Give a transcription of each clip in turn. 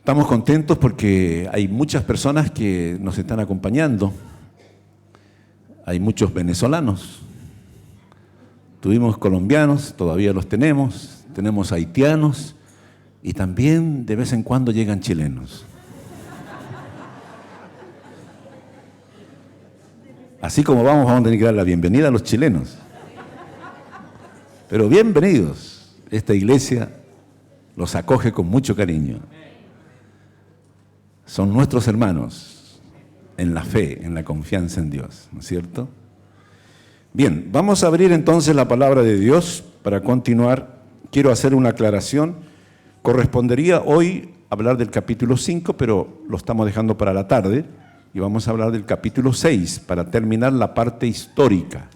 Estamos contentos porque hay muchas personas que nos están acompañando. Hay muchos venezolanos. Tuvimos colombianos, todavía los tenemos. Tenemos haitianos y también de vez en cuando llegan chilenos. Así como vamos a tener que dar la bienvenida a los chilenos. Pero bienvenidos. Esta iglesia los acoge con mucho cariño. Son nuestros hermanos en la fe, en la confianza en Dios, ¿no es cierto? Bien, vamos a abrir entonces la palabra de Dios para continuar. Quiero hacer una aclaración. Correspondería hoy hablar del capítulo 5, pero lo estamos dejando para la tarde y vamos a hablar del capítulo 6 para terminar la parte histórica.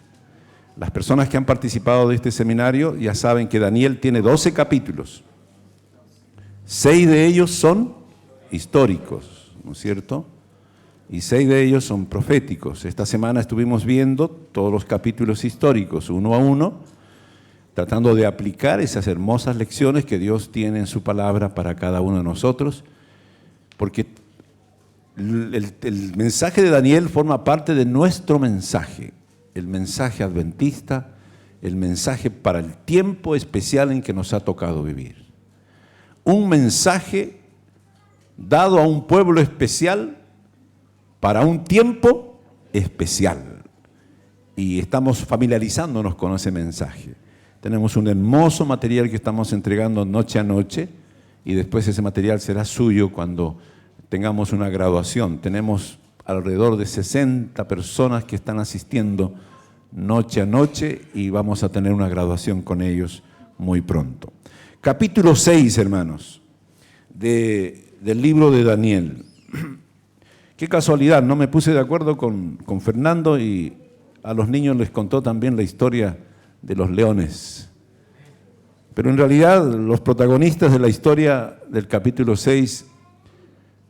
Las personas que han participado de este seminario ya saben que Daniel tiene 12 capítulos. 6 de ellos son históricos, ¿no es cierto? Y 6 de ellos son proféticos. Esta semana estuvimos viendo todos los capítulos históricos, uno a uno, tratando de aplicar esas hermosas lecciones que Dios tiene en su palabra para cada uno de nosotros, porque el mensaje de Daniel forma parte de nuestro mensaje, el mensaje adventista, el mensaje para el tiempo especial en que nos ha tocado vivir. Un mensaje dado a un pueblo especial para un tiempo especial. Y estamos familiarizándonos con ese mensaje. Tenemos un hermoso material que estamos entregando noche a noche y después ese material será suyo cuando tengamos una graduación. Tenemos alrededor de 60 personas que están asistiendo noche a noche y vamos a tener una graduación con ellos muy pronto. Capítulo 6, hermanos, del libro de Daniel. Qué casualidad, no me puse de acuerdo con Fernando y a los niños les contó también la historia de los leones. Pero en realidad los protagonistas de la historia del capítulo 6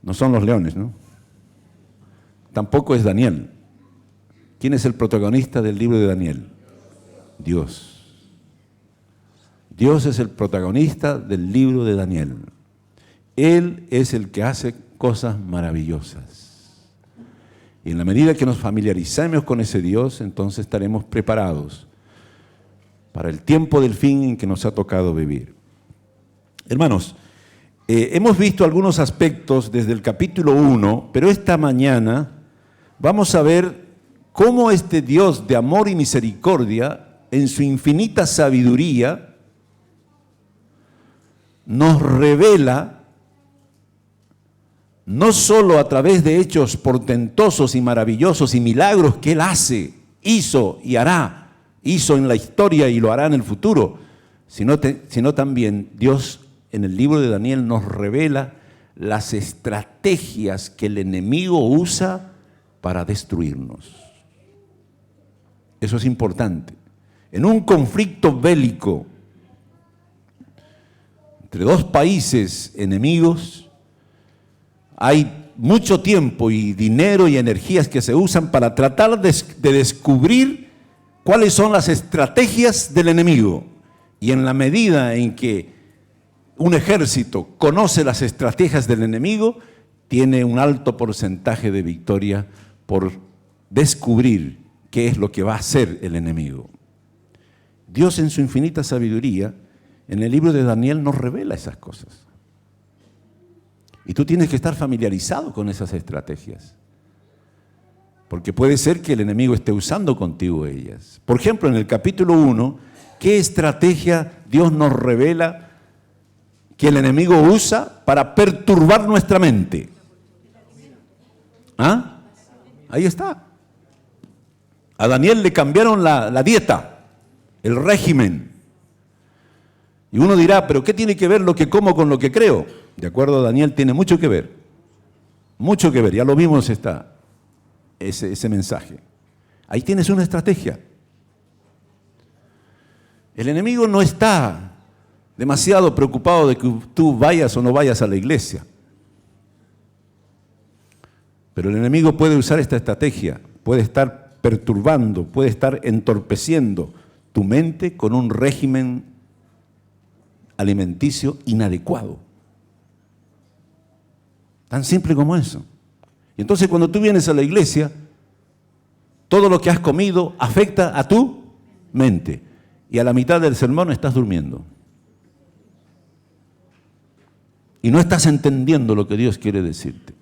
no son los leones, ¿no? Tampoco es Daniel. ¿Quién es el protagonista del libro de Daniel? Dios. Dios es el protagonista del libro de Daniel. Él es el que hace cosas maravillosas. Y en la medida que nos familiaricemos con ese Dios, entonces estaremos preparados para el tiempo del fin en que nos ha tocado vivir. Hermanos, hemos visto algunos aspectos desde el capítulo 1, pero esta mañana vamos a ver cómo este Dios de amor y misericordia, en su infinita sabiduría, nos revela no solo a través de hechos portentosos y maravillosos y milagros que Él hizo y hará, hizo en la historia y lo hará en el futuro, sino también Dios en el libro de Daniel nos revela las estrategias que el enemigo usa para destruirnos. Eso es importante. En un conflicto bélico entre dos países enemigos, hay mucho tiempo y dinero y energías que se usan para tratar de descubrir cuáles son las estrategias del enemigo. Y en la medida en que un ejército conoce las estrategias del enemigo, tiene un alto porcentaje de victoria por descubrir qué es lo que va a hacer el enemigo. Dios en su infinita sabiduría, en el libro de Daniel nos revela esas cosas. Y tú tienes que estar familiarizado con esas estrategias. Porque puede ser que el enemigo esté usando contigo ellas. Por ejemplo, en el capítulo 1, ¿qué estrategia Dios nos revela que el enemigo usa para perturbar nuestra mente? ¿Ah? Ahí está. A Daniel le cambiaron la dieta, el régimen. Y uno dirá, ¿pero qué tiene que ver lo que como con lo que creo? De acuerdo a Daniel, tiene mucho que ver. Mucho que ver, ya lo vimos ese mensaje. Ahí tienes una estrategia. El enemigo no está demasiado preocupado de que tú vayas o no vayas a la iglesia. Pero el enemigo puede usar esta estrategia, puede estar perturbando, puede estar entorpeciendo tu mente con un régimen alimenticio inadecuado. Tan simple como eso. Y entonces cuando tú vienes a la iglesia, todo lo que has comido afecta a tu mente. Y a la mitad del sermón estás durmiendo. Y no estás entendiendo lo que Dios quiere decirte.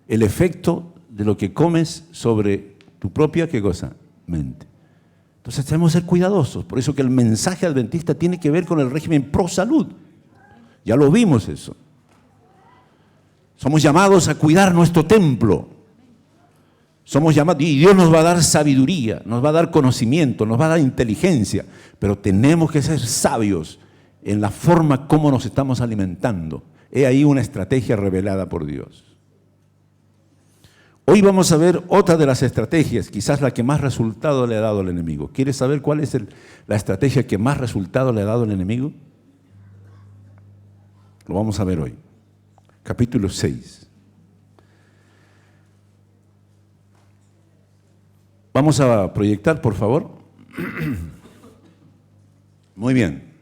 El efecto de lo que comes sobre tu propia, ¿qué cosa? Mente. Entonces tenemos que ser cuidadosos. Por eso que el mensaje adventista tiene que ver con el régimen pro salud. Ya lo vimos eso. Somos llamados a cuidar nuestro templo. Somos llamados, y Dios nos va a dar sabiduría, nos va a dar conocimiento, nos va a dar inteligencia, pero tenemos que ser sabios en la forma como nos estamos alimentando. He ahí una estrategia revelada por Dios. Hoy vamos a ver otra de las estrategias, quizás la que más resultado le ha dado al enemigo. ¿Quieres saber cuál es la estrategia que más resultado le ha dado al enemigo? Lo vamos a ver hoy. Capítulo 6. Vamos a proyectar, por favor. Muy bien.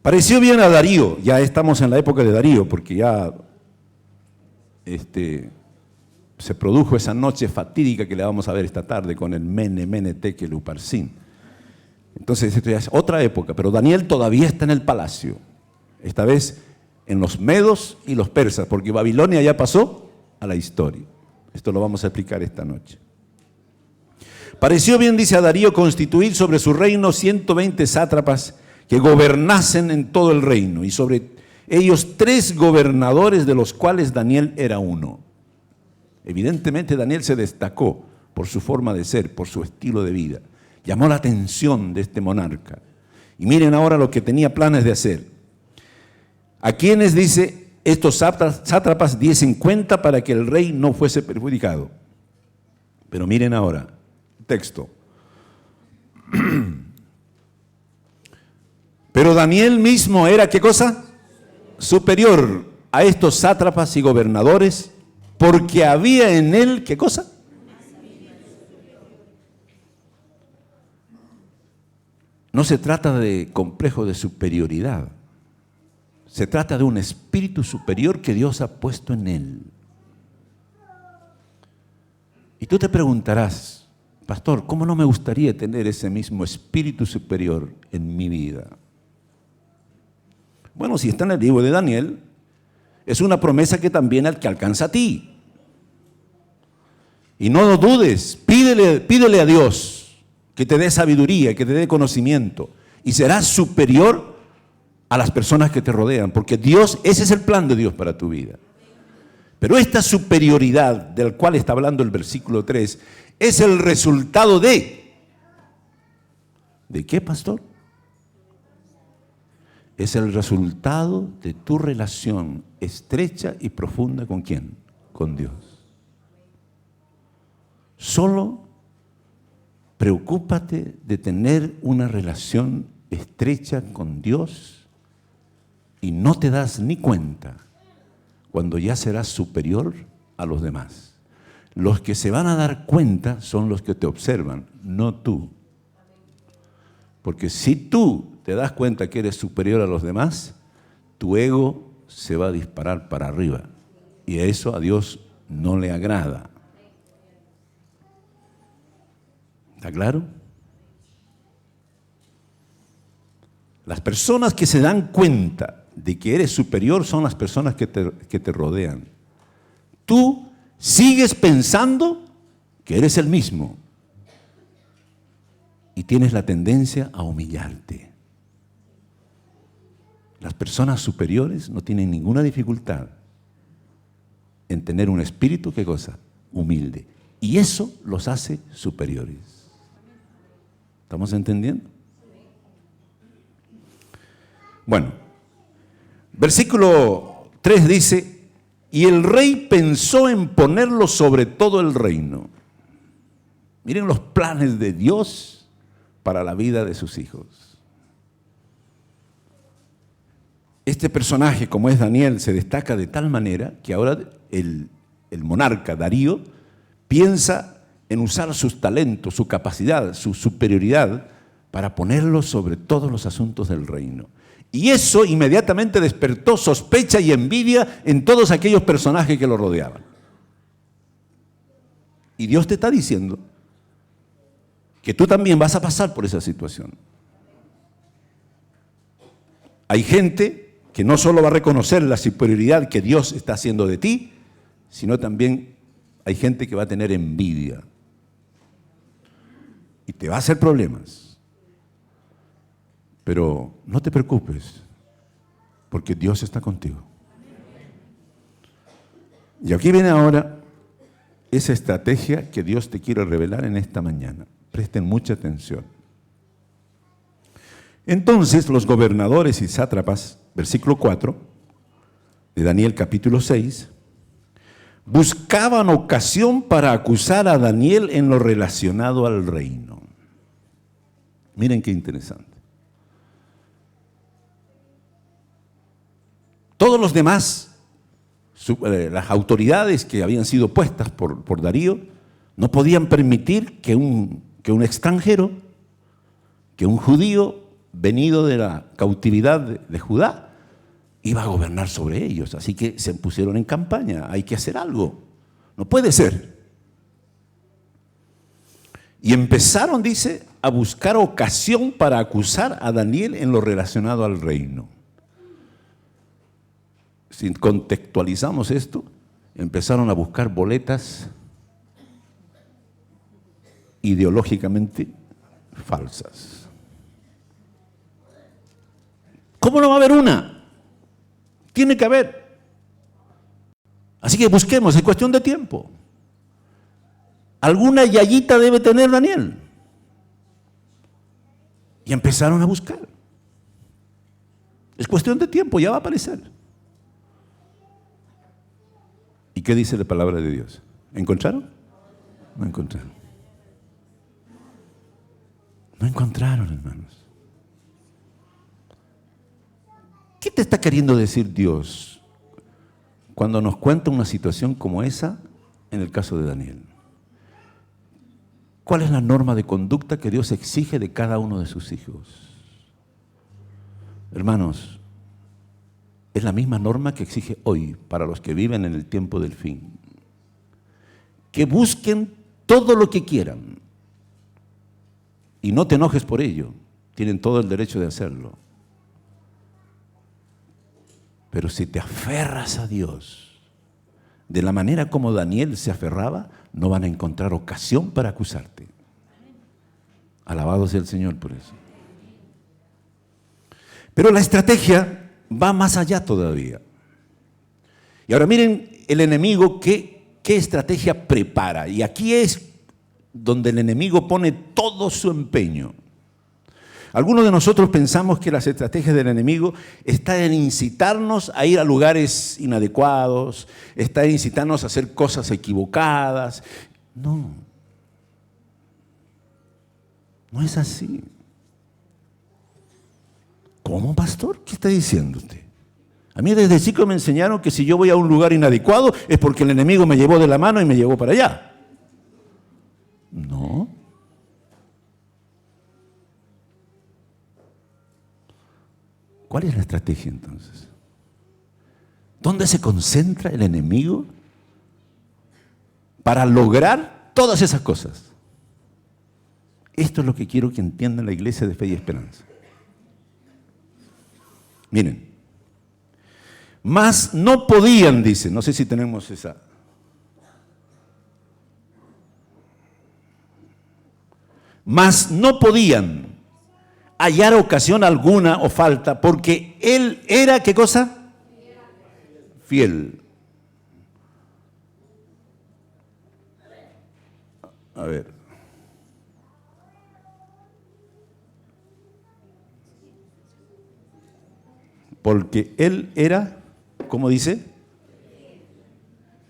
Pareció bien a Darío, ya estamos en la época de Darío, porque ya se produjo esa noche fatídica que le vamos a ver esta tarde con el Mene Tekel Uparsin. Entonces esto ya es otra época, pero Daniel todavía está en el palacio, esta vez en los medos y los persas, porque Babilonia ya pasó a la historia. Esto lo vamos a explicar esta noche. Pareció bien, dice a Darío, constituir sobre su reino 120 sátrapas que gobernasen en todo el reino, y sobre ellos 3 gobernadores, de los cuales Daniel era uno. Evidentemente Daniel se destacó por su forma de ser, por su estilo de vida. Llamó la atención de este monarca. Y miren ahora lo que tenía planes de hacer. A quienes, dice, estos sátrapas diesen cuenta para que el rey no fuese perjudicado. Pero miren ahora, texto. Pero Daniel mismo era, ¿qué cosa? Superior a estos sátrapas y gobernadores, porque había en él, ¿qué cosa? No se trata de complejo de superioridad. Se trata de un espíritu superior que Dios ha puesto en él. Y tú te preguntarás, pastor, ¿cómo no me gustaría tener ese mismo espíritu superior en mi vida? Bueno, si está en el libro de Daniel, es una promesa que también alcanza a ti. Y no lo dudes, pídele a Dios que te dé sabiduría, que te dé conocimiento, y serás superior a las personas que te rodean, porque Dios, ese es el plan de Dios para tu vida. Pero esta superioridad del cual está hablando el versículo 3 es el resultado ¿de qué, pastor? Es el resultado de tu relación estrecha y profunda ¿con quién? Con Dios. Solo preocúpate de tener una relación estrecha con Dios y no te das ni cuenta cuando ya serás superior a los demás. Los que se van a dar cuenta son los que te observan, no tú. Porque si tú te das cuenta que eres superior a los demás, tu ego se va a disparar para arriba. Y eso a Dios no le agrada. ¿Está claro? Las personas que se dan cuenta de que eres superior son las personas que te rodean. Tú sigues pensando que eres el mismo y tienes la tendencia a humillarte. Las personas superiores no tienen ninguna dificultad en tener un espíritu, ¿qué cosa? Humilde. Y eso los hace superiores. ¿Estamos entendiendo? Bueno, versículo 3 dice, y el rey pensó en ponerlo sobre todo el reino. Miren los planes de Dios para la vida de sus hijos. Este personaje, como es Daniel, se destaca de tal manera que ahora el monarca Darío piensa en usar sus talentos, su capacidad, su superioridad para ponerlo sobre todos los asuntos del reino. Y eso inmediatamente despertó sospecha y envidia en todos aquellos personajes que lo rodeaban. Y Dios te está diciendo que tú también vas a pasar por esa situación. Hay gente que no solo va a reconocer la superioridad que Dios está haciendo de ti, sino también hay gente que va a tener envidia. Y te va a hacer problemas. Pero no te preocupes, porque Dios está contigo. Y aquí viene ahora esa estrategia que Dios te quiere revelar en esta mañana. Presten mucha atención. Entonces los gobernadores y sátrapas, versículo 4 de Daniel capítulo 6, buscaban ocasión para acusar a Daniel en lo relacionado al reino. Miren qué interesante. Todos los demás, las autoridades que habían sido puestas por Darío, no podían permitir que un extranjero, que un judío venido de la cautividad de Judá, iba a gobernar sobre ellos. Así que se pusieron en campaña, hay que hacer algo, no puede ser. Y empezaron, dice, a buscar ocasión para acusar a Daniel en lo relacionado al reino. Si contextualizamos esto, empezaron a buscar boletas ideológicamente falsas. ¿Cómo no va a haber una? Tiene que haber. Así que busquemos, es cuestión de tiempo. Alguna yayita debe tener Daniel. Y empezaron a buscar. Es cuestión de tiempo, ya va a aparecer. ¿Y qué dice la palabra de Dios? ¿Encontraron? No encontraron. No encontraron, hermanos. ¿Qué te está queriendo decir Dios cuando nos cuenta una situación como esa en el caso de Daniel? ¿Cuál es la norma de conducta que Dios exige de cada uno de sus hijos? Hermanos, es la misma norma que exige hoy para los que viven en el tiempo del fin. Que busquen todo lo que quieran y no te enojes por ello. Tienen todo el derecho de hacerlo. Pero si te aferras a Dios de la manera como Daniel se aferraba, no van a encontrar ocasión para acusarte. Alabado sea el Señor por eso. Pero la estrategia va más allá todavía. Y ahora miren el enemigo qué estrategia prepara. Y aquí es donde el enemigo pone todo su empeño. Algunos de nosotros pensamos que las estrategias del enemigo están en incitarnos a ir a lugares inadecuados, está en incitarnos a hacer cosas equivocadas. No, no es así. ¿Cómo, pastor? ¿Qué está diciendo usted? A mí desde chico me enseñaron que si yo voy a un lugar inadecuado es porque el enemigo me llevó de la mano y me llevó para allá. No. ¿Cuál es la estrategia entonces? ¿Dónde se concentra el enemigo para lograr todas esas cosas? Esto es lo que quiero que entienda la Iglesia de Fe y Esperanza. Miren, mas no podían, dice, no sé si tenemos esa. Mas no podían hallar ocasión alguna o falta, porque él era, ¿qué cosa? Fiel. A ver. Porque él era, ¿cómo dice?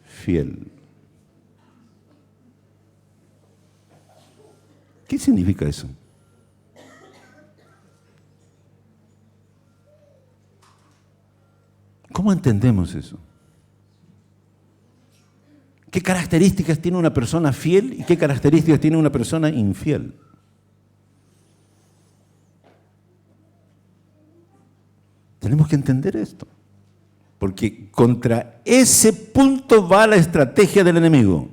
Fiel. ¿Qué significa eso? ¿Cómo entendemos eso? ¿Qué características tiene una persona fiel y qué características tiene una persona infiel? Tenemos que entender esto. Porque contra ese punto va la estrategia del enemigo.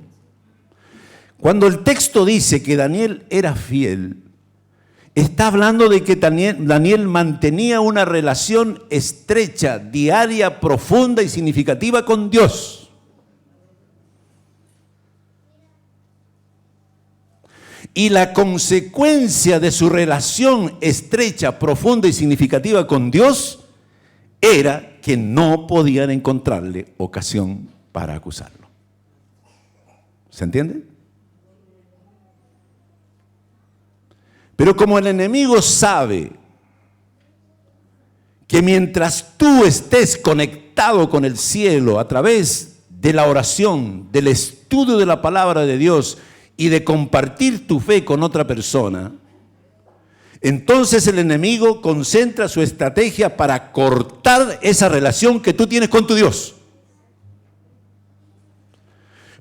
Cuando el texto dice que Daniel era fiel, está hablando de que Daniel mantenía una relación estrecha, diaria, profunda y significativa con Dios. Y la consecuencia de su relación estrecha, profunda y significativa con Dios era que no podían encontrarle ocasión para acusarlo. ¿Se entiende? Pero como el enemigo sabe que mientras tú estés conectado con el cielo a través de la oración, del estudio de la palabra de Dios y de compartir tu fe con otra persona, entonces el enemigo concentra su estrategia para cortar esa relación que tú tienes con tu Dios.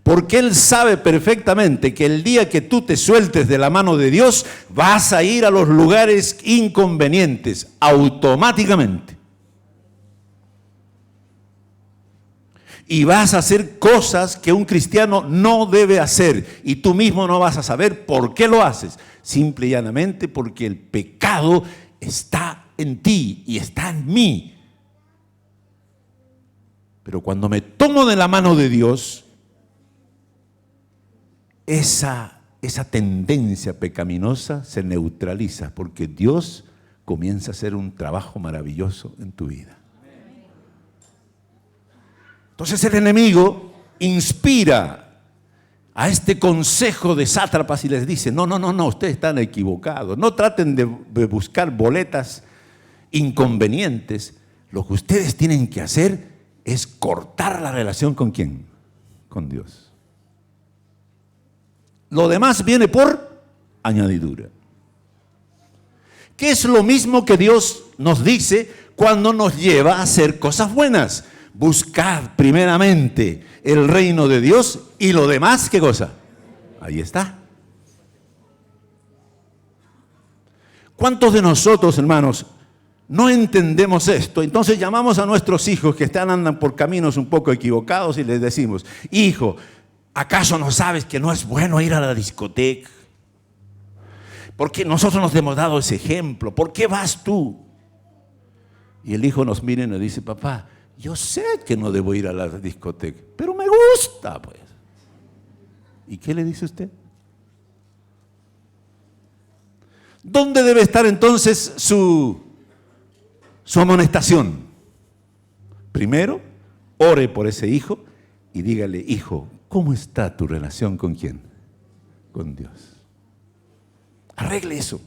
Porque él sabe perfectamente que el día que tú te sueltes de la mano de Dios, vas a ir a los lugares inconvenientes, automáticamente. Y vas a hacer cosas que un cristiano no debe hacer. Y tú mismo no vas a saber por qué lo haces. Simple y llanamente porque el pecado está en ti y está en mí. Pero cuando me tomo de la mano de Dios, esa tendencia pecaminosa se neutraliza porque Dios comienza a hacer un trabajo maravilloso en tu vida. Entonces el enemigo inspira a este consejo de sátrapas y les dice, no, ustedes están equivocados, no traten de buscar boletas inconvenientes, lo que ustedes tienen que hacer es cortar la relación ¿con quién? Con Dios. Lo demás viene por añadidura. Que es lo mismo que Dios nos dice cuando nos lleva a hacer cosas buenas. Buscad primeramente el reino de Dios y lo demás, ¿qué cosa? Ahí está. ¿Cuántos de nosotros, hermanos, no entendemos esto? Entonces llamamos a nuestros hijos que andan por caminos un poco equivocados y les decimos, hijo, ¿acaso no sabes que no es bueno ir a la discoteca? Porque nosotros nos hemos dado ese ejemplo. ¿Por qué vas tú? Y el hijo nos mira y nos dice, papá, yo sé que no debo ir a la discoteca, pero me gusta, pues. ¿Y qué le dice usted? ¿Dónde debe estar entonces su amonestación? Primero, ore por ese hijo y dígale, hijo, ¿cómo está tu relación con quién? Con Dios. Arregle eso.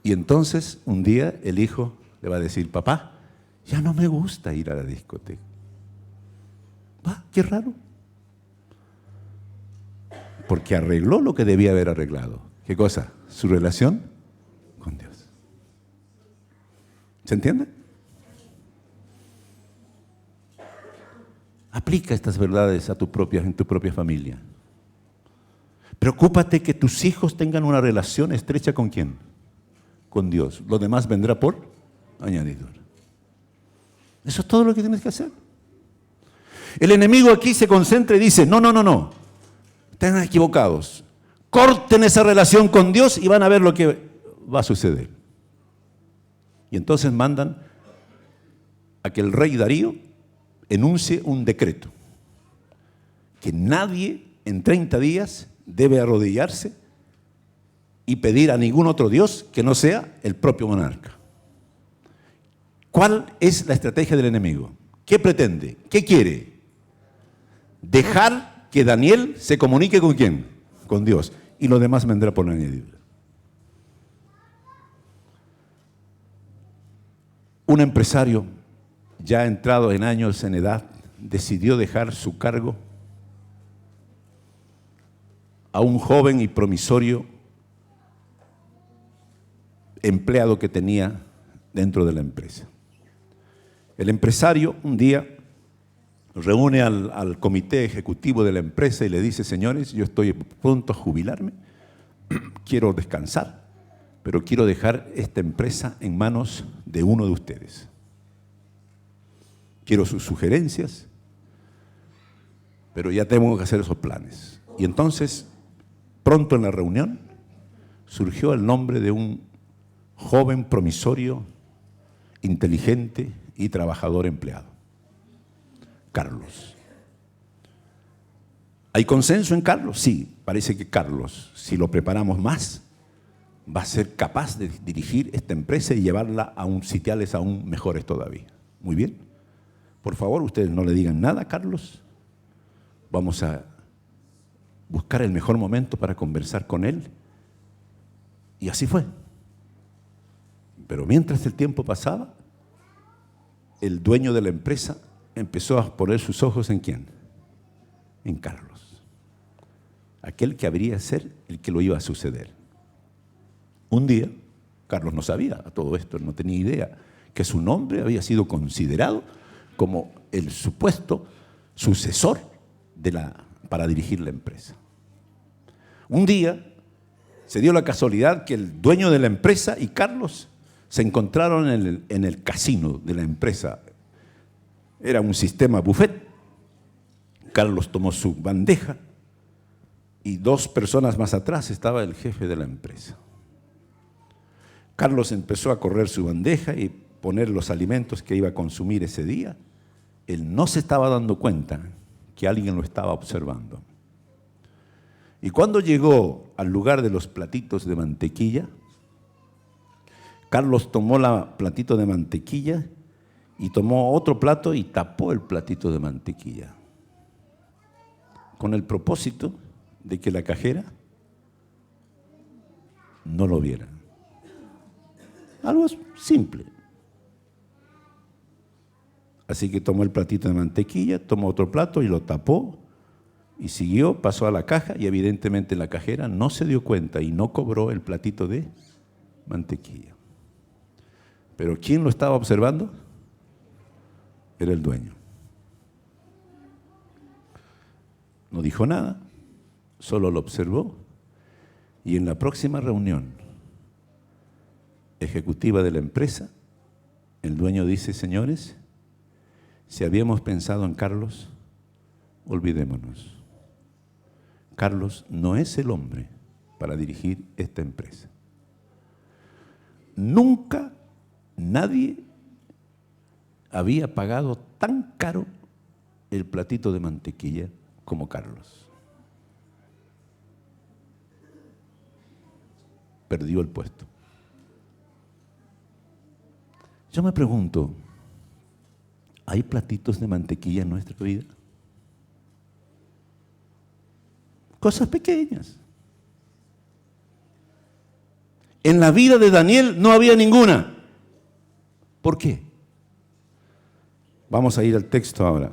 Y entonces un día el hijo le va a decir, papá, ya no me gusta ir a la discoteca. ¿Va? Qué raro. Porque arregló lo que debía haber arreglado. ¿Qué cosa? Su relación con Dios. ¿Se entiende? Aplica estas verdades en tu propia familia. Preocúpate que tus hijos tengan una relación estrecha ¿con quién? Con Dios. Lo demás vendrá por añadidura. Eso es todo lo que tienes que hacer. El enemigo aquí se concentra y dice, no. Están equivocados. Corten esa relación con Dios y van a ver lo que va a suceder. Y entonces mandan a que el rey Darío enuncie un decreto. Que nadie en 30 días debe arrodillarse y pedir a ningún otro Dios que no sea el propio monarca. ¿Cuál es la estrategia del enemigo? ¿Qué pretende? ¿Qué quiere? Dejar que Daniel se comunique ¿con quién? Con Dios. Y lo demás vendrá por añadidura. Un empresario ya entrado en años en edad decidió dejar su cargo a un joven y promisorio empleado que tenía dentro de la empresa. El empresario un día reúne al comité ejecutivo de la empresa y le dice, señores, yo estoy pronto a jubilarme, quiero descansar, pero quiero dejar esta empresa en manos de uno de ustedes. Quiero sus sugerencias, pero ya tengo que hacer esos planes. Y entonces, pronto en la reunión, surgió el nombre de un joven promisorio, inteligente y trabajador empleado. Carlos. ¿Hay consenso en Carlos? Sí, parece que Carlos, si lo preparamos más, va a ser capaz de dirigir esta empresa y llevarla a sitiales aún mejores todavía. Muy bien. Por favor, ustedes no le digan nada a Carlos. Vamos a buscar el mejor momento para conversar con él. Y así fue. Pero mientras el tiempo pasaba, el dueño de la empresa empezó a poner sus ojos ¿en quién? En Carlos. Aquel que habría de ser el que lo iba a suceder. Un día, Carlos no sabía a todo esto, no tenía idea que su nombre había sido considerado como el supuesto sucesor para dirigir la empresa. Un día se dio la casualidad que el dueño de la empresa y Carlos se encontraron en el casino de la empresa. Era un sistema buffet. Carlos tomó su bandeja y 2 personas más atrás estaba el jefe de la empresa. Carlos empezó a correr su bandeja y poner los alimentos que iba a consumir ese día. Él no se estaba dando cuenta que alguien lo estaba observando. Y cuando llegó al lugar de los platitos de mantequilla, Carlos tomó el platito de mantequilla y tomó otro plato y tapó el platito de mantequilla, con el propósito de que la cajera no lo viera. Algo simple. Así que tomó el platito de mantequilla, tomó otro plato y lo tapó y siguió, pasó a la caja y evidentemente la cajera no se dio cuenta y no cobró el platito de mantequilla. Pero ¿quién lo estaba observando? Era el dueño. No dijo nada, solo lo observó y en la próxima reunión ejecutiva de la empresa, el dueño dice: señores, si habíamos pensado en Carlos, olvidémonos. Carlos no es el hombre para dirigir esta empresa. Nunca nadie había pagado tan caro el platito de mantequilla como Carlos. Perdió el puesto. Yo me pregunto, ¿hay platitos de mantequilla en nuestra vida? Cosas pequeñas. En la vida de Daniel no había ninguna. ¿Por qué? Vamos a ir al texto ahora.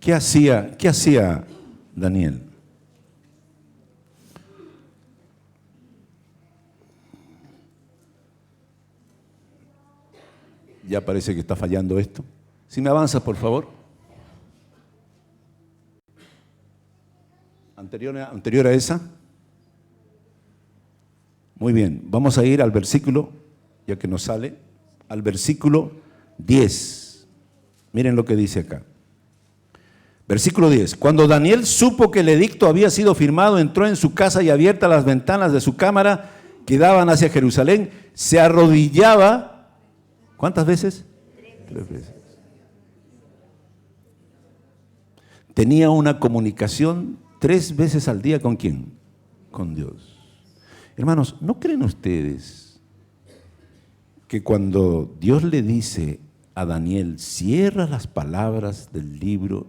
¿Qué hacía Daniel? Ya parece que está fallando esto. Si me avanza, por favor. Anterior a esa. Muy bien, vamos a ir al versículo, ya que nos sale, al versículo 10. Miren lo que dice acá. Versículo 10. Cuando Daniel supo que el edicto había sido firmado, entró en su casa y abiertas las ventanas de su cámara que daban hacia Jerusalén, se arrodillaba. ¿Cuántas veces? 3 veces. Tenía una comunicación 3 veces al día ¿con quién? Con Dios. Hermanos, ¿no creen ustedes que cuando Dios le dice a Daniel, cierra las palabras del libro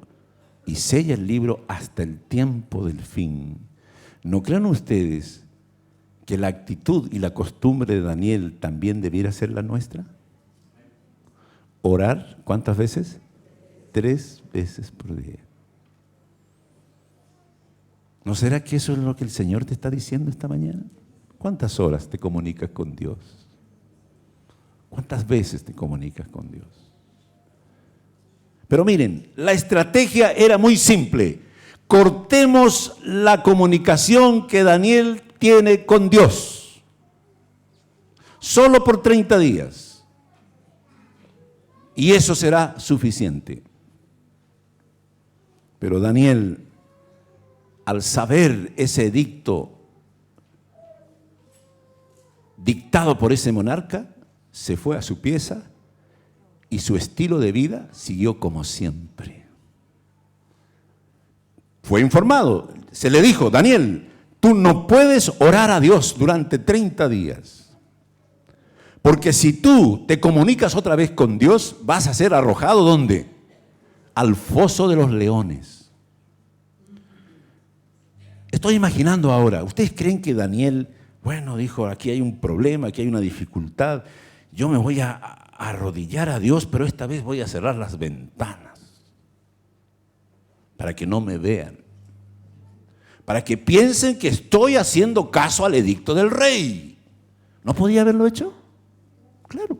y sella el libro hasta el tiempo del fin, ¿no creen ustedes que la actitud y la costumbre de Daniel también debiera ser la nuestra? Orar, ¿cuántas veces? 3 veces por día. ¿No será que eso es lo que el Señor te está diciendo esta mañana? ¿Cuántas horas te comunicas con Dios? ¿Cuántas veces te comunicas con Dios? Pero miren, la estrategia era muy simple. Cortemos la comunicación que Daniel tiene con Dios. solo por 30 días. Y eso será suficiente. Pero Daniel, al saber ese edicto dictado por ese monarca, se fue a su pieza y su estilo de vida siguió como siempre. Fue informado, se le dijo: Daniel, tú no puedes orar a Dios durante 30 días. Porque si tú te comunicas otra vez con Dios, vas a ser arrojado, ¿dónde? Al foso de los leones. Estoy imaginando ahora, ¿ustedes creen que Daniel, bueno, dijo, aquí hay un problema, aquí hay una dificultad, yo me voy a arrodillar a Dios, pero esta vez voy a cerrar las ventanas para que no me vean, para que piensen que estoy haciendo caso al edicto del rey? ¿No podía haberlo hecho? Claro.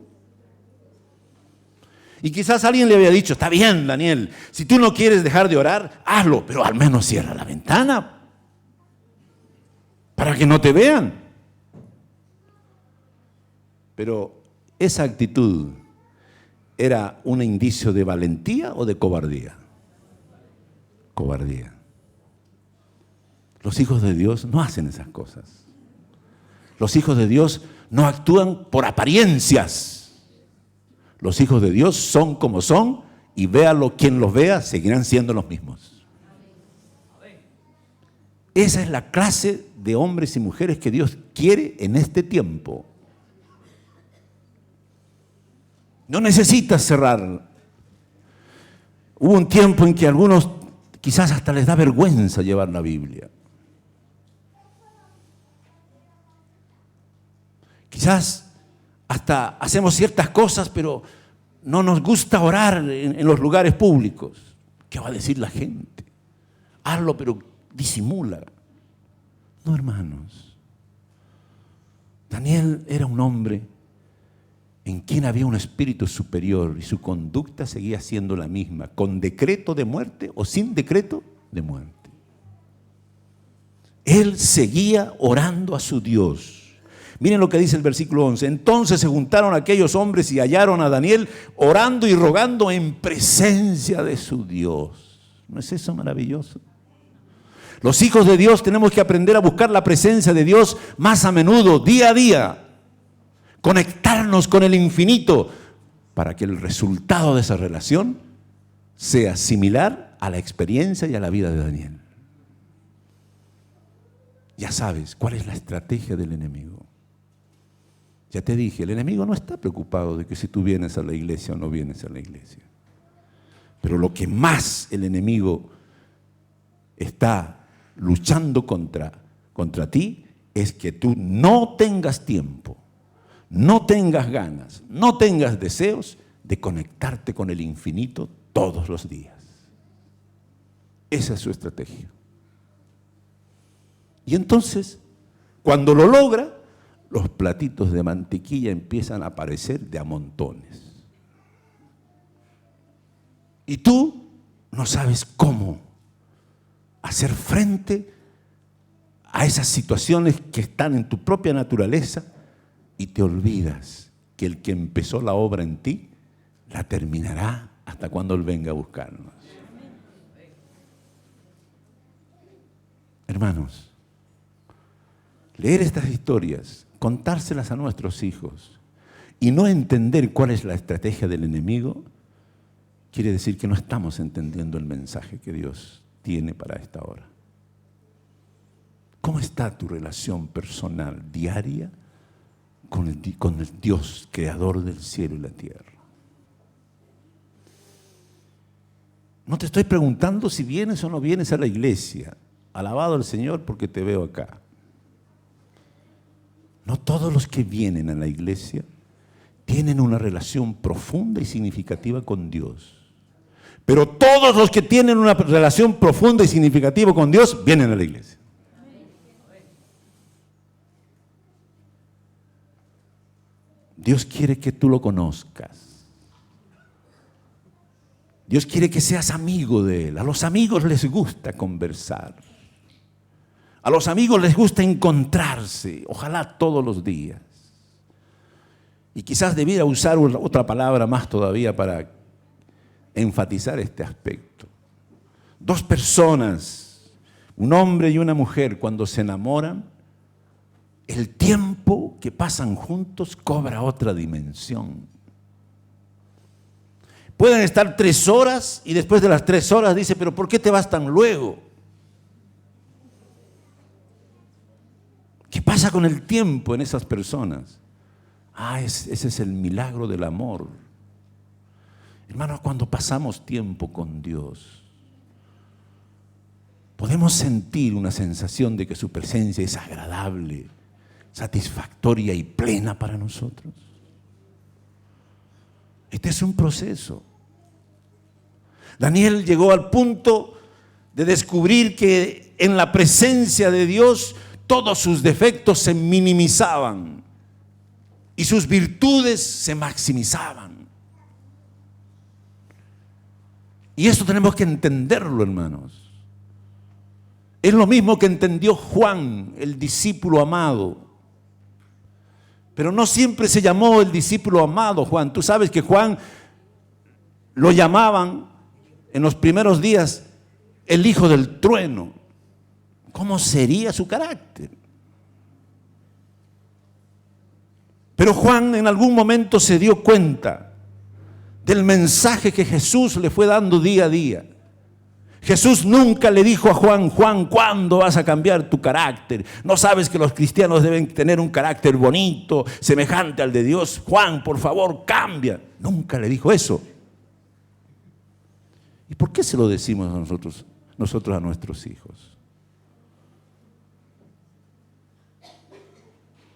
Y quizás alguien le había dicho: está bien, Daniel, si tú no quieres dejar de orar, hazlo, pero al menos cierra la ventana para que no te vean. Pero esa actitud, ¿era un indicio de valentía o de cobardía? Cobardía. Los hijos de Dios no hacen esas cosas. Los hijos de Dios no actúan por apariencias. Los hijos de Dios son como son, y véalo quien los vea, seguirán siendo los mismos. Esa es la clase de hombres y mujeres que Dios quiere en este tiempo. No necesitas cerrar. Hubo un tiempo en que a algunos quizás hasta les da vergüenza llevar la Biblia. Quizás hasta hacemos ciertas cosas, pero no nos gusta orar en los lugares públicos. ¿Qué va a decir la gente? Hazlo, pero disimula. No, hermanos. Daniel era un hombre en quien había un espíritu superior y su conducta seguía siendo la misma, con decreto de muerte o sin decreto de muerte. Él seguía orando a su Dios. Miren lo que dice el versículo 11. Entonces se juntaron aquellos hombres y hallaron a Daniel orando y rogando en presencia de su Dios. ¿No es eso maravilloso? Los hijos de Dios tenemos que aprender a buscar la presencia de Dios más a menudo, día a día. Conectarnos con el infinito para que el resultado de esa relación sea similar a la experiencia y a la vida de Daniel. Ya sabes cuál es la estrategia del enemigo. Ya te dije, el enemigo no está preocupado de que si tú vienes a la iglesia o no vienes a la iglesia. Pero lo que más el enemigo está luchando contra ti es que tú no tengas tiempo, no tengas ganas, no tengas deseos de conectarte con el infinito todos los días. Esa es su estrategia. Y entonces, cuando lo logra, los platitos de mantequilla empiezan a aparecer de a montones. Y tú no sabes cómo hacer frente a esas situaciones que están en tu propia naturaleza y te olvidas que el que empezó la obra en ti la terminará hasta cuando Él venga a buscarnos. Hermanos, leer estas historias, contárselas a nuestros hijos y no entender cuál es la estrategia del enemigo, quiere decir que no estamos entendiendo el mensaje que Dios tiene para esta hora. ¿Cómo está tu relación personal diaria con el Dios, creador del cielo y la tierra? No te estoy preguntando si vienes o no vienes a la iglesia. Alabado al Señor porque te veo acá. No todos los que vienen a la iglesia tienen una relación profunda y significativa con Dios. Pero todos los que tienen una relación profunda y significativa con Dios vienen a la iglesia. Dios quiere que tú lo conozcas. Dios quiere que seas amigo de Él. A los amigos les gusta conversar. A los amigos les gusta encontrarse, ojalá todos los días. Y quizás debiera usar otra palabra más todavía para enfatizar este aspecto. Dos personas, un hombre y una mujer, cuando se enamoran, el tiempo que pasan juntos cobra otra dimensión. Pueden estar 3 horas y después de las 3 horas dice, pero ¿por qué te vas tan luego? ¿Qué pasa con el tiempo en esas personas? Ese es el milagro del amor. Hermanos, cuando pasamos tiempo con Dios, podemos sentir una sensación de que su presencia es agradable, satisfactoria y plena para nosotros. Este es un proceso. Daniel llegó al punto de descubrir que en la presencia de Dios todos sus defectos se minimizaban y sus virtudes se maximizaban. Y esto tenemos que entenderlo, hermanos. Es lo mismo que entendió Juan, el discípulo amado. Pero no siempre se llamó el discípulo amado Juan. Tú sabes que Juan lo llamaban en los primeros días el hijo del trueno. ¿Cómo sería su carácter? Pero Juan en algún momento se dio cuenta del mensaje que Jesús le fue dando día a día. Jesús nunca le dijo a Juan, Juan, ¿cuándo vas a cambiar tu carácter? ¿No sabes que los cristianos deben tener un carácter bonito, semejante al de Dios? Juan, por favor, cambia. Nunca le dijo eso. ¿Y por qué se lo decimos a nosotros a nuestros hijos?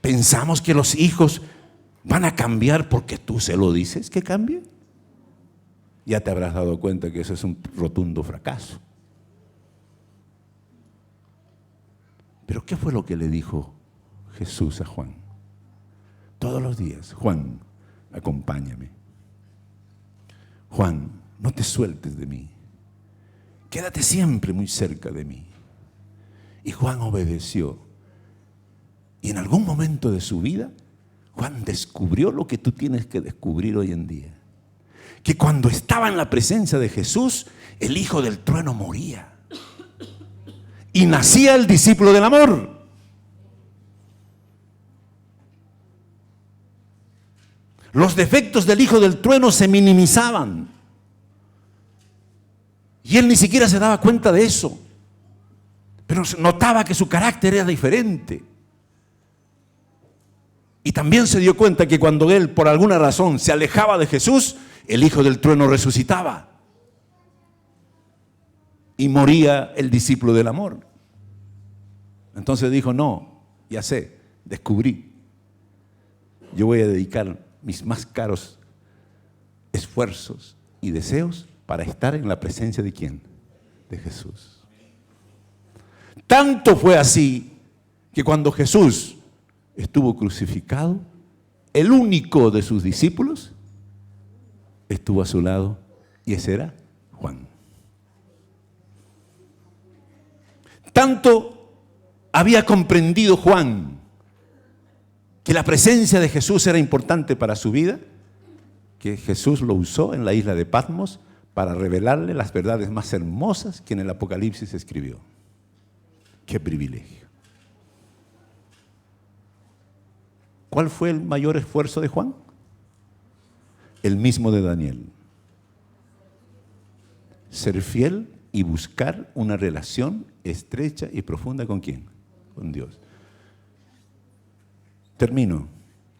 ¿Pensamos que los hijos van a cambiar porque tú se lo dices que cambie? Ya te habrás dado cuenta que eso es un rotundo fracaso. Pero ¿qué fue lo que le dijo Jesús a Juan? Todos los días, Juan, acompáñame. Juan, no te sueltes de mí. Quédate siempre muy cerca de mí. Y Juan obedeció. Y en algún momento de su vida, Juan descubrió lo que tú tienes que descubrir hoy en día. Que cuando estaba en la presencia de Jesús, el hijo del trueno moría. Y nacía el discípulo del amor. Los defectos del hijo del trueno se minimizaban. Y él ni siquiera se daba cuenta de eso. Pero notaba que su carácter era diferente. Y también se dio cuenta que cuando él, por alguna razón, se alejaba de Jesús, el hijo del trueno resucitaba. Y moría el discípulo del amor. Entonces dijo, no, ya sé, descubrí. Yo voy a dedicar mis más caros esfuerzos y deseos para estar en la presencia de ¿quién? De Jesús. Tanto fue así que cuando Jesús estuvo crucificado, el único de sus discípulos estuvo a su lado y ese era Juan. Tanto había comprendido Juan que la presencia de Jesús era importante para su vida, que Jesús lo usó en la isla de Patmos para revelarle las verdades más hermosas que en el Apocalipsis escribió. ¡Qué privilegio! ¿Cuál fue el mayor esfuerzo de Juan? El mismo de Daniel. Ser fiel y buscar una relación estrecha y profunda ¿con quién? Con Dios. Termino.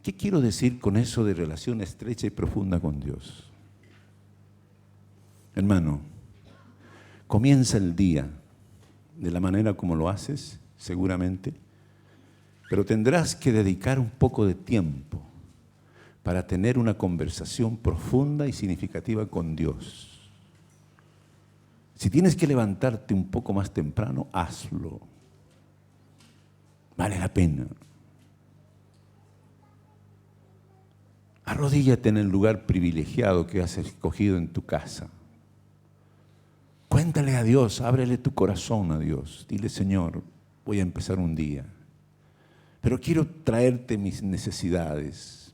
¿Qué quiero decir con eso de relación estrecha y profunda con Dios? Hermano, comienza el día de la manera como lo haces, seguramente, pero tendrás que dedicar un poco de tiempo para tener una conversación profunda y significativa con Dios. Si tienes que levantarte un poco más temprano, hazlo. Vale la pena. Arrodíllate en el lugar privilegiado que has escogido en tu casa. Cuéntale a Dios, ábrele tu corazón a Dios. Dile, Señor, voy a empezar un día, pero quiero traerte mis necesidades.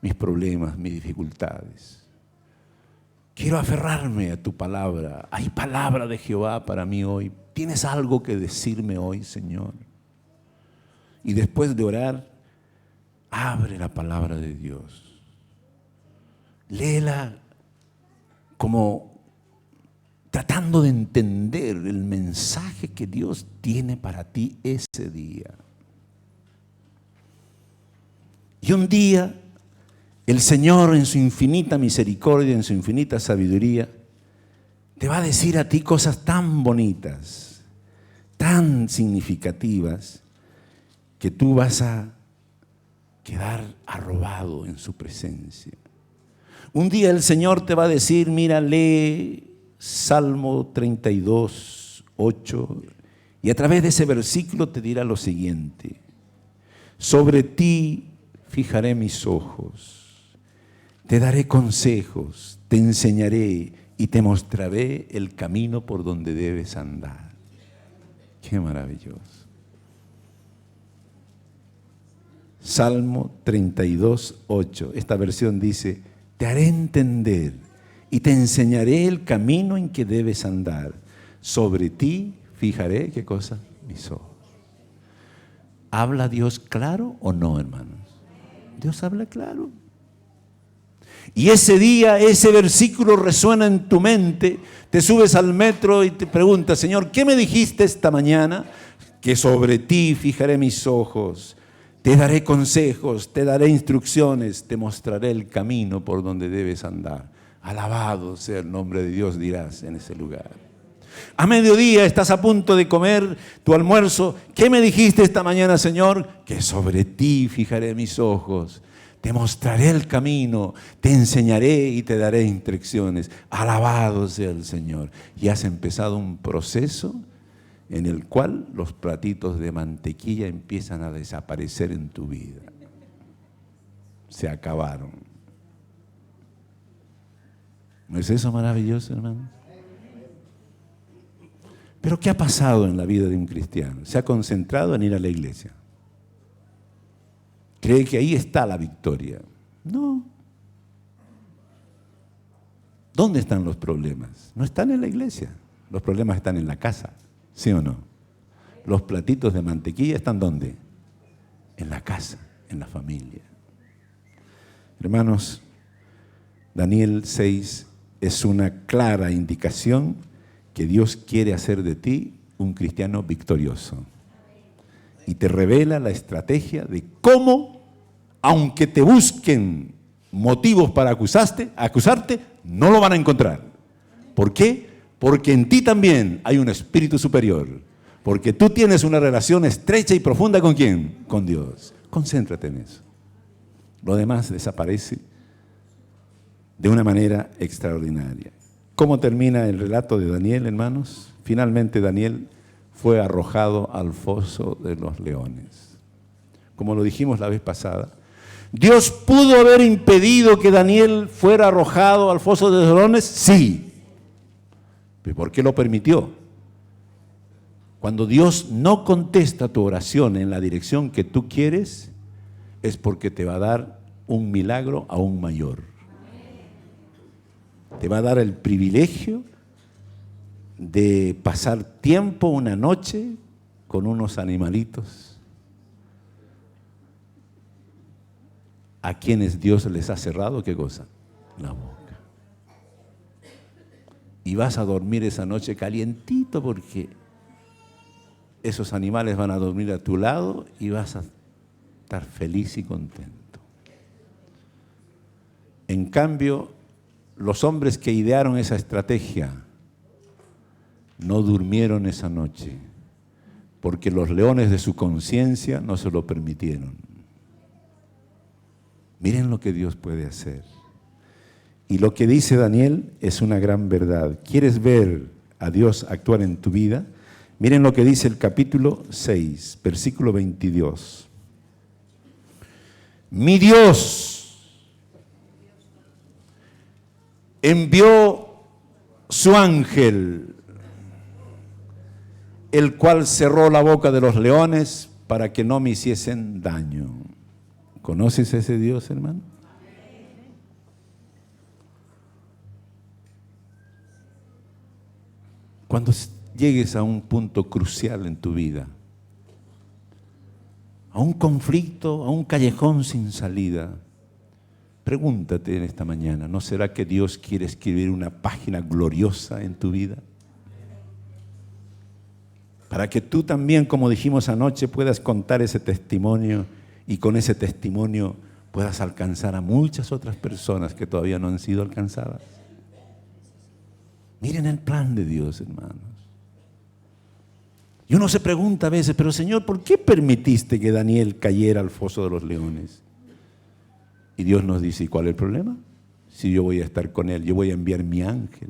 mis problemas, mis dificultades. Quiero aferrarme a tu palabra. Hay palabra de Jehová para mí hoy. ¿Tienes algo que decirme hoy, Señor? Y después de orar, abre la palabra de Dios. Léela como tratando de entender el mensaje que Dios tiene para ti ese día. Y un día, el Señor en su infinita misericordia, en su infinita sabiduría, te va a decir a ti cosas tan bonitas, tan significativas, que tú vas a quedar arrobado en su presencia. Un día el Señor te va a decir, mira, lee Salmo 32, 8, y a través de ese versículo te dirá lo siguiente: sobre ti fijaré mis ojos, te daré consejos, te enseñaré y te mostraré el camino por donde debes andar. ¡Qué maravilloso! Salmo 32, 8. Esta versión dice, te haré entender y te enseñaré el camino en que debes andar. Sobre ti fijaré, ¿qué cosa? Mis ojos. ¿Habla Dios claro o no, hermanos? Dios habla claro. Y ese día, ese versículo resuena en tu mente, te subes al metro y te preguntas, Señor, ¿qué me dijiste esta mañana? Que sobre ti fijaré mis ojos, te daré consejos, te daré instrucciones, te mostraré el camino por donde debes andar. Alabado sea el nombre de Dios, dirás en ese lugar. A mediodía estás a punto de comer tu almuerzo. ¿Qué me dijiste esta mañana, Señor? Que sobre ti fijaré mis ojos. Te mostraré el camino, te enseñaré y te daré instrucciones. Alabado sea el Señor. Y has empezado un proceso en el cual los platitos de mantequilla empiezan a desaparecer en tu vida. Se acabaron. ¿No es eso maravilloso, hermano? Pero ¿qué ha pasado en la vida de un cristiano? Se ha concentrado en ir a la iglesia. Cree que ahí está la victoria. No. ¿Dónde están los problemas? No están en la iglesia. Los problemas están en la casa. ¿Sí o no? Los platitos de mantequilla están ¿dónde? En la casa, en la familia. Hermanos, Daniel 6 es una clara indicación que Dios quiere hacer de ti un cristiano victorioso. Y te revela la estrategia de cómo, aunque te busquen motivos para acusarte, no lo van a encontrar. ¿Por qué? Porque en ti también hay un espíritu superior. Porque tú tienes una relación estrecha y profunda ¿con quién? Con Dios. Concéntrate en eso. Lo demás desaparece de una manera extraordinaria. ¿Cómo termina el relato de Daniel, hermanos? Finalmente Daniel fue arrojado al foso de los leones. Como lo dijimos la vez pasada, ¿Dios pudo haber impedido que Daniel fuera arrojado al foso de los leones? Sí. ¿Pero por qué lo permitió? Cuando Dios no contesta tu oración en la dirección que tú quieres, es porque te va a dar un milagro aún mayor. Te va a dar el privilegio de pasar tiempo, una noche, con unos animalitos a quienes Dios les ha cerrado, ¿qué cosa? La boca. Y vas a dormir esa noche calientito porque esos animales van a dormir a tu lado y vas a estar feliz y contento. En cambio, los hombres que idearon esa estrategia no durmieron esa noche porque los leones de su conciencia no se lo permitieron. Miren lo que Dios puede hacer. Y lo que dice Daniel es una gran verdad. ¿Quieres ver a Dios actuar en tu vida? Miren lo que dice el capítulo 6, versículo 22. Mi Dios envió su ángel, el cual cerró la boca de los leones para que no me hiciesen daño. ¿Conoces a ese Dios, hermano? Cuando llegues a un punto crucial en tu vida, a un conflicto, a un callejón sin salida, pregúntate en esta mañana, ¿no será que Dios quiere escribir una página gloriosa en tu vida? Para que tú también, como dijimos anoche, puedas contar ese testimonio y con ese testimonio puedas alcanzar a muchas otras personas que todavía no han sido alcanzadas. Miren el plan de Dios, hermanos. Y uno se pregunta a veces, pero Señor, ¿por qué permitiste que Daniel cayera al foso de los leones? Y Dios nos dice, ¿y cuál es el problema? Si yo voy a estar con él, yo voy a enviar mi ángel.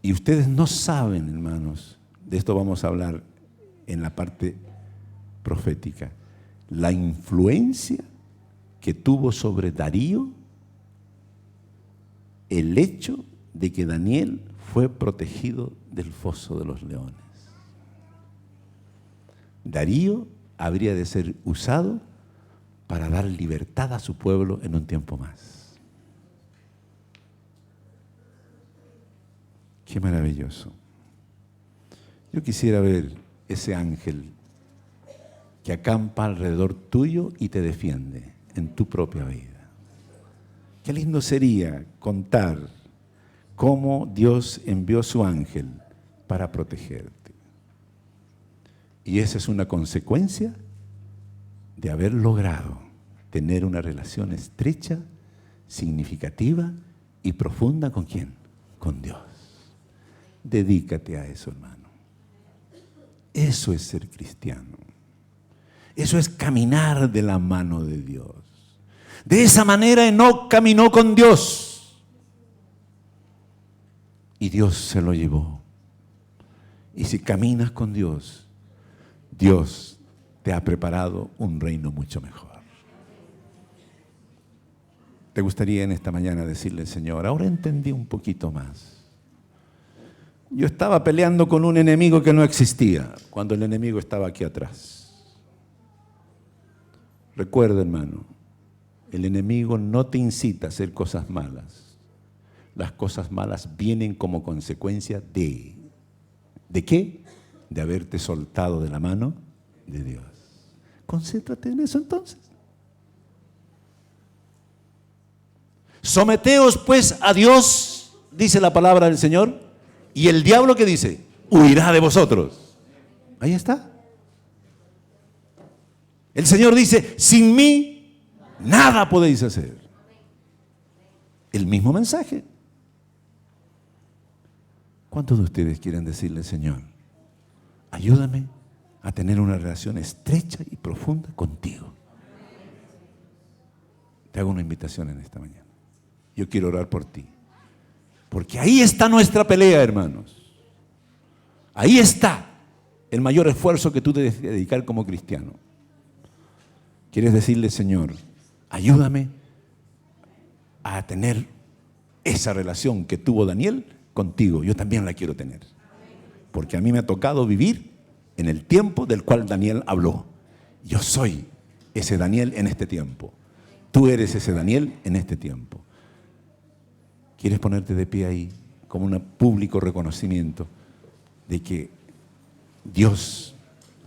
Y ustedes no saben, hermanos, de esto vamos a hablar en la parte profética, la influencia que tuvo sobre Darío el hecho de que Daniel fue protegido del foso de los leones. Darío habría de ser usado para dar libertad a su pueblo en un tiempo más. Qué maravilloso. Yo quisiera ver ese ángel que acampa alrededor tuyo y te defiende en tu propia vida. Qué lindo sería contar cómo Dios envió su ángel para protegerte. Y esa es una consecuencia de haber logrado tener una relación estrecha, significativa y profunda ¿con quién? Con Dios. Dedícate a eso, hermano. Eso es ser cristiano. Eso es caminar de la mano de Dios. De esa manera Enoc caminó con Dios. Y Dios se lo llevó. Y si caminas con Dios, Dios te ha preparado un reino mucho mejor. ¿Te gustaría en esta mañana decirle, Señor, ahora entendí un poquito más? Yo estaba peleando con un enemigo que no existía, cuando el enemigo estaba aquí atrás. Recuerda, hermano, el enemigo no te incita a hacer cosas malas. Las cosas malas vienen como consecuencia ¿de qué? De haberte soltado de la mano de Dios. Concéntrate en eso entonces. Someteos pues a Dios, dice la palabra del Señor, y el diablo, ¿qué dice? Huirá de vosotros. Ahí está. El Señor dice, sin mí nada podéis hacer. El mismo mensaje. ¿Cuántos de ustedes quieren decirle, Señor, ayúdame a tener una relación estrecha y profunda contigo? Te hago una invitación en esta mañana. Yo quiero orar por ti. Porque ahí está nuestra pelea, hermanos. Ahí está el mayor esfuerzo que tú debes dedicar como cristiano. ¿Quieres decirle, Señor, ayúdame a tener esa relación que tuvo Daniel contigo? Yo también la quiero tener. Porque a mí me ha tocado vivir en el tiempo del cual Daniel habló. Yo soy ese Daniel en este tiempo. Tú eres ese Daniel en este tiempo. ¿Quieres ponerte de pie ahí como un público reconocimiento de que Dios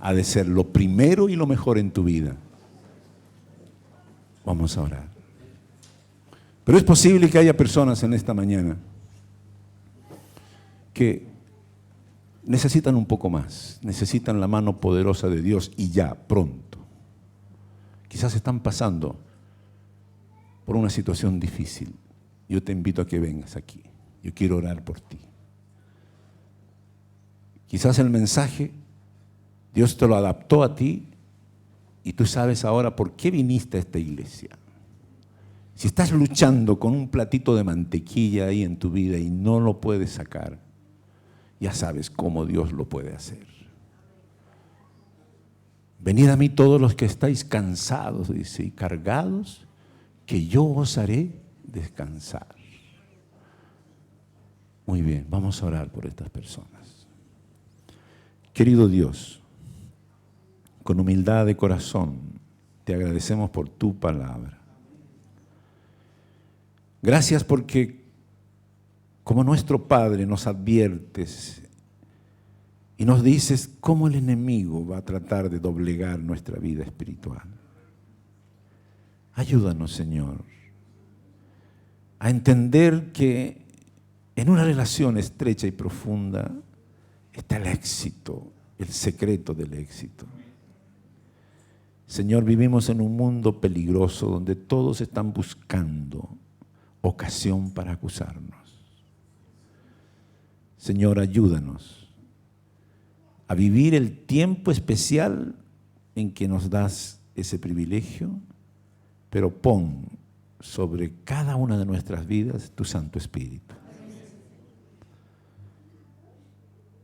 ha de ser lo primero y lo mejor en tu vida? Vamos a orar. Pero es posible que haya personas en esta mañana que necesitan un poco más, necesitan la mano poderosa de Dios y ya, pronto. Quizás están pasando por una situación difícil. Yo te invito a que vengas aquí. Yo quiero orar por ti. Quizás el mensaje Dios te lo adaptó a ti y tú sabes ahora por qué viniste a esta iglesia. Si estás luchando con un platito de mantequilla ahí en tu vida y no lo puedes sacar, ya sabes cómo Dios lo puede hacer. Venid a mí todos los que estáis cansados, dice, y cargados, que yo os haré descansar. Muy bien, vamos a orar por estas personas. Querido Dios, con humildad de corazón, te agradecemos por tu palabra. Gracias porque como nuestro Padre nos adviertes y nos dices cómo el enemigo va a tratar de doblegar nuestra vida espiritual. Ayúdanos, Señor, a entender que en una relación estrecha y profunda está el éxito, el secreto del éxito. Señor, vivimos en un mundo peligroso donde todos están buscando ocasión para acusarnos. Señor, ayúdanos a vivir el tiempo especial en que nos das ese privilegio, pero pon sobre cada una de nuestras vidas tu Santo Espíritu.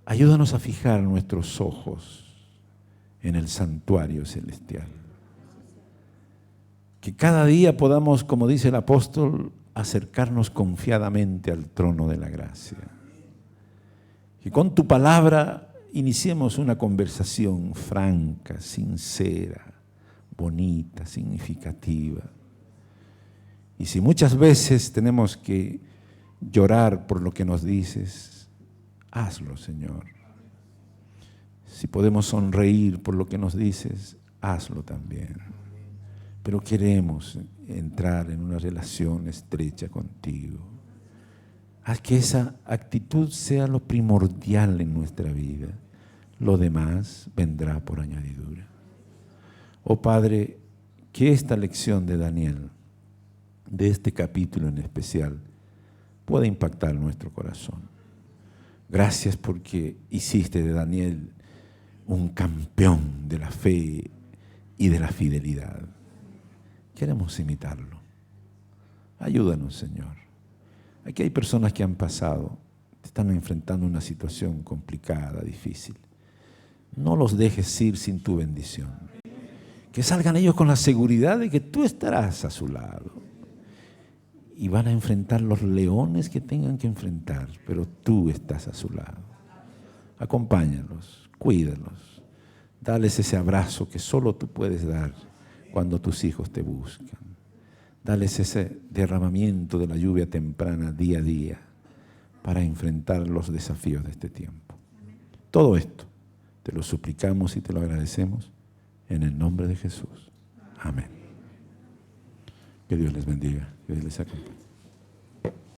Ayúdanos a fijar nuestros ojos en el santuario celestial. Que cada día podamos, como dice el apóstol, acercarnos confiadamente al trono de la gracia. Que con tu palabra iniciemos una conversación franca, sincera, bonita, significativa. Y si muchas veces tenemos que llorar por lo que nos dices, hazlo, Señor. Si podemos sonreír por lo que nos dices, hazlo también. Pero queremos entrar en una relación estrecha contigo. Haz que esa actitud sea lo primordial en nuestra vida. Lo demás vendrá por añadidura. Oh Padre, que esta lección de Daniel, de este capítulo en especial, pueda impactar nuestro corazón. Gracias porque hiciste de Daniel un campeón de la fe y de la fidelidad. Queremos imitarlo. Ayúdanos, Señor. Aquí hay personas que han pasado, están enfrentando una situación complicada, difícil. No los dejes ir sin tu bendición. Que salgan ellos con la seguridad de que tú estarás a su lado. Y van a enfrentar los leones que tengan que enfrentar, pero tú estás a su lado. Acompáñalos, cuídalos, dales ese abrazo que solo tú puedes dar cuando tus hijos te buscan. Dales ese derramamiento de la lluvia temprana día a día para enfrentar los desafíos de este tiempo. Todo esto te lo suplicamos y te lo agradecemos en el nombre de Jesús. Amén. Que Dios les bendiga, que Dios les acompañe.